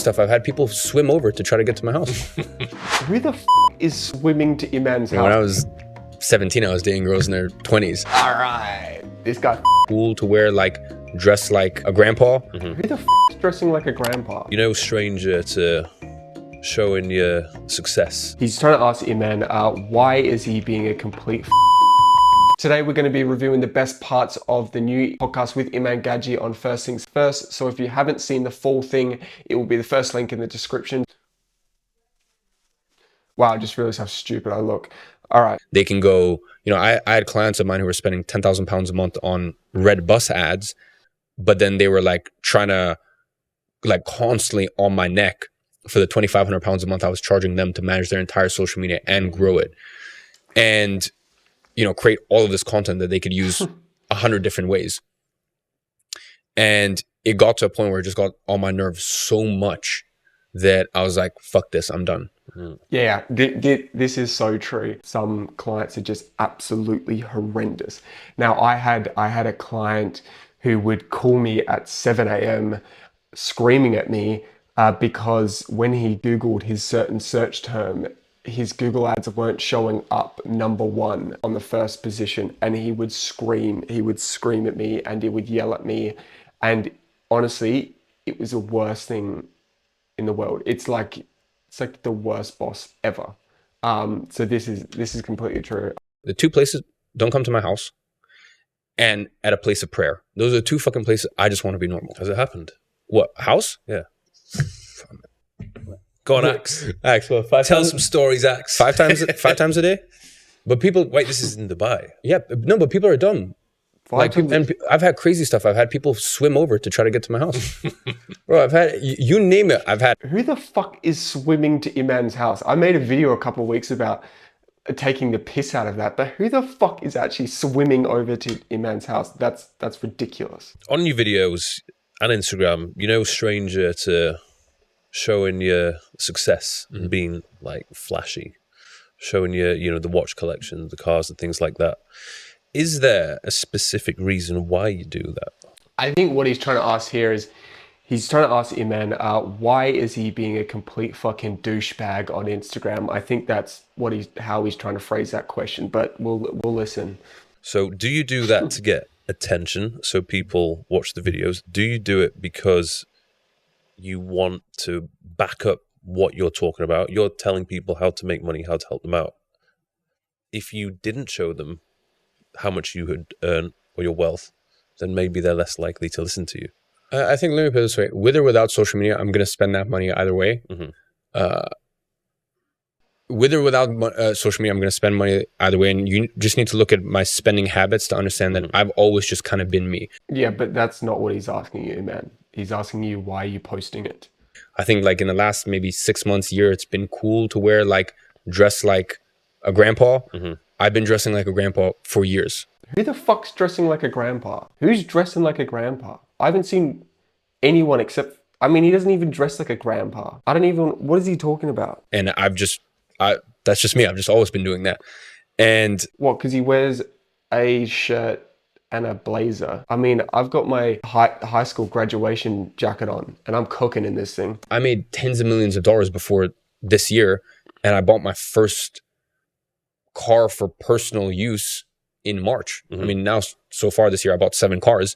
stuff. I've had people swim over to try to get to my house. Who the is swimming to Iman's house? When I was 17, I was dating girls in their 20s. All right, this guy Cool to wear, like, dress like a grandpa. Who the is dressing like a grandpa? You know, stranger to showing your success. He's trying to ask Iman, why is he being a complete Today we're going to be reviewing the best parts of the new podcast with IMAN GADZHI on First Things First. So if you haven't seen the full thing, it will be the first link in the description. Wow, I just realized how stupid I look. All right. They can go, you know, I had clients of mine who were spending £10,000 a month on red bus ads, but then they were like trying to, like, constantly on my neck for the £2,500 a month I was charging them to manage their entire social media and grow it. And, you know, create all of this content that they could use 100 different ways. And it got to a point where it just got on my nerves so much that I was like, fuck this, I'm done. Yeah, this is so true. Some clients are just absolutely horrendous. Now, I had a client who would call me at 7 a.m. screaming at me because when he Googled his certain search term, his Google ads weren't showing up #1 on the first position, and he would scream at me and he would yell at me. And honestly, it was the worst thing in the world. It's like the worst boss ever. So this is completely true. The two places, don't come to my house, and at a place of prayer. Those are the two fucking places I just want to be normal. Has it happened? What, house? Yeah. Go on, Axe. Axe, well, Tell some stories, Axe. five times a day. But people, Wait, this is in Dubai. yeah, no, but people are dumb. Like, times- and I've had crazy stuff. I've had people swim over to try to get to my house. Bro, I've had, you name it, I've had. Who the fuck is swimming to Iman's house? I made a video a couple of weeks about taking the piss out of that, but who the fuck is actually swimming over to Iman's house? That's ridiculous. On your videos and Instagram, you know, stranger to showing your success and being like flashy, showing your, you know, the watch collection, the cars and things like that. Is there a specific reason why you do that? I think what he's trying to ask here is, he's trying to ask Iman, why is he being a complete fucking douchebag on Instagram? I think that's how he's trying to phrase that question, but we'll listen. So do you do that to get attention so people watch the videos? Do you do it because you want to back up what you're talking about? You're telling people how to make money, how to help them out. If you didn't show them how much you would earn or your wealth, then maybe they're less likely to listen to you. I think, let me put it this way, with or without social media, I'm going to spend that money either way. With or without social media, I'm going to spend money either way. And you just need to look at my spending habits to understand that I've always just kind of been me. Yeah, but that's not what he's asking you, Iman. He's asking you, why are you posting it? I think, like, in the last maybe 6 months, year, it's been cool to wear, like, dress like a grandpa. I've been dressing like a grandpa for years. Who the fuck's dressing like a grandpa? Who's dressing like a grandpa? I haven't seen anyone except, I mean, he doesn't even dress like a grandpa. What is he talking about? And that's just me. I've just always been doing that. And What, because he wears a shirt and a blazer? I mean, I've got my high school graduation jacket on and I'm cooking in this thing. I made tens of millions of dollars before this year, and I bought my first car for personal use in March. I mean, now so far this year I bought 7 cars.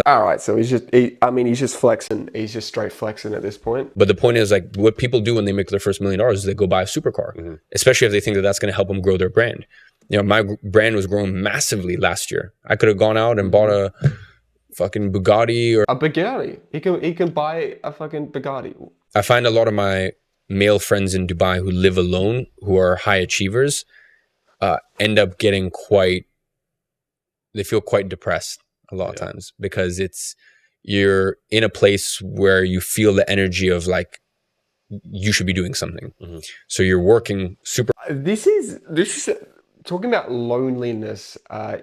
All right, so he's just flexing. He's just straight flexing at this point. But the point is, like, what people do when they make their first $1 million is they go buy a supercar, especially if they think that that's going to help them grow their brand. You know, my brand was growing massively last year. I could have gone out and bought a fucking Bugatti or A Bugatti. He can buy a fucking Bugatti. I find a lot of my male friends in Dubai who live alone, who are high achievers, end up getting they feel quite depressed a lot of times, because you're in a place where you feel the energy of, like, you should be doing something. So you're working super. This is talking about loneliness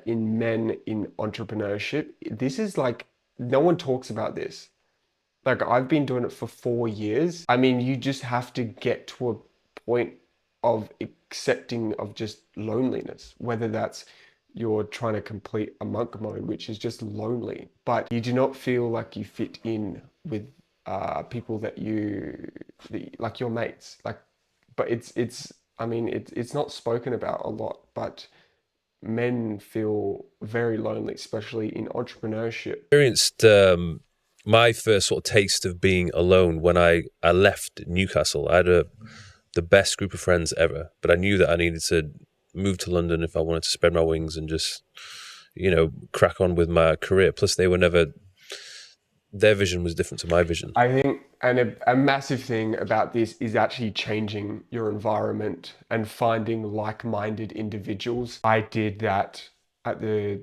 in men in entrepreneurship. This is like, no one talks about this. Like, I've been doing it for 4 years. I mean, you just have to get to a point of accepting of just loneliness, whether that's you're trying to complete a monk mode, which is just lonely, but you do not feel like you fit in with people that like your mates, like, but I mean, it's not spoken about a lot, but men feel very lonely, especially in entrepreneurship. Experienced my first sort of taste of being alone when I left Newcastle. I had the best group of friends ever, but I knew that I needed to move to London if I wanted to spread my wings and just, crack on with my career. Plus, their vision was different to my vision. I think, and a massive thing about this is actually changing your environment and finding like-minded individuals. I did that at the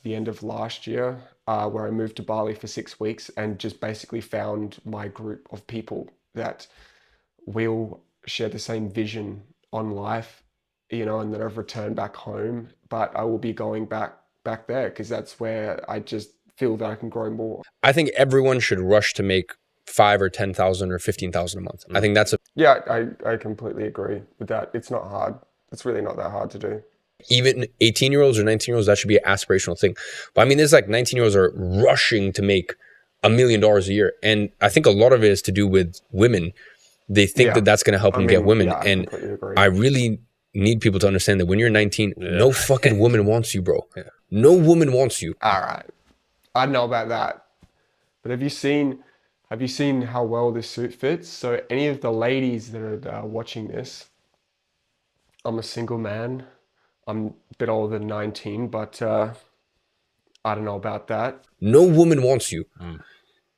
end of last year, where I moved to Bali for 6 weeks and just basically found my group of people that will share the same vision on life, and then I've returned back home, but I will be going back there because that's where I just feel that I can grow more. I think everyone should rush to make 5 or 10,000 or 15,000 a month. I think that's Yeah, I completely agree with that. It's not hard. It's really not that hard to do. even 18-year-olds or 19-year-olds, that should be an aspirational thing. But I mean, there's like 19-year-olds are rushing to make $1 million a year. And I think a lot of it is to do with women. They think that that's going to help them get women. Yeah, I and completely agree. I really need people to understand that when you're 19, no fucking woman wants you, bro. Yeah. No woman wants you. All right. I know about that. But have you seen how well this suit fits? So any of the ladies that are watching this, I'm a single man. I'm a bit older than 19, but I don't know about that. No woman wants you.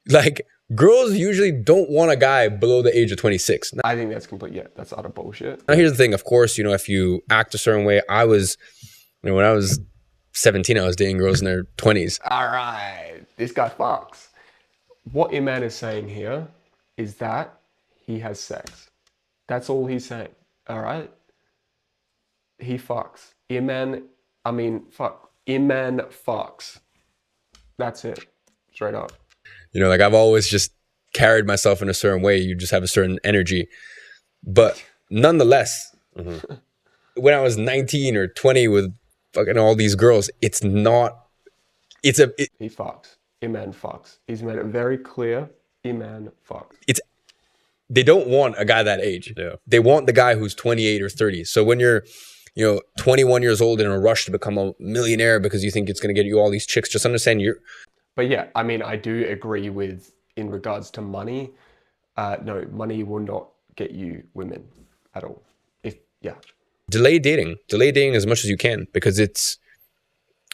Like, girls usually don't want a guy below the age of 26. I think that's utter bullshit. Now, here's the thing. Of course, if you act a certain way, when I was 17, I was dating girls in their 20s. All right, this guy fucks. What Iman is saying here is that he has sex. That's all he's saying. All right? He fucks. Iman fucks. That's it. Straight up. Like I've always just carried myself in a certain way. You just have a certain energy. But nonetheless, when I was 19 or 20 with fucking all these girls, He fucks. Iman fucks. He's made it very clear. Iman fucks. They don't want a guy that age. Yeah. They want the guy who's 28 or 30. So when you're 21 years old in a rush to become a millionaire because you think it's going to get you all these chicks, just understand But yeah, I mean, I do agree with, in regards to money, no, money will not get you women at all. delay dating as much as you can, because it's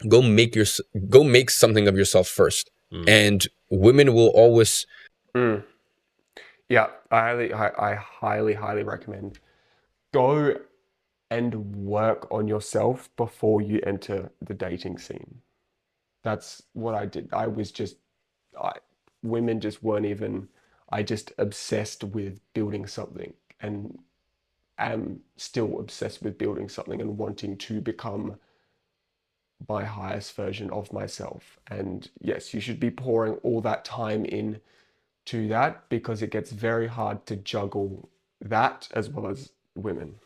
go make something of yourself first. And women will always. Yeah, I highly recommend go and work on yourself before you enter the dating scene. That's what I did. Women just weren't even, I just obsessed with building something, and am still obsessed with building something and wanting to become my highest version of myself. And yes, you should be pouring all that time in to that, because it gets very hard to juggle that as well as women.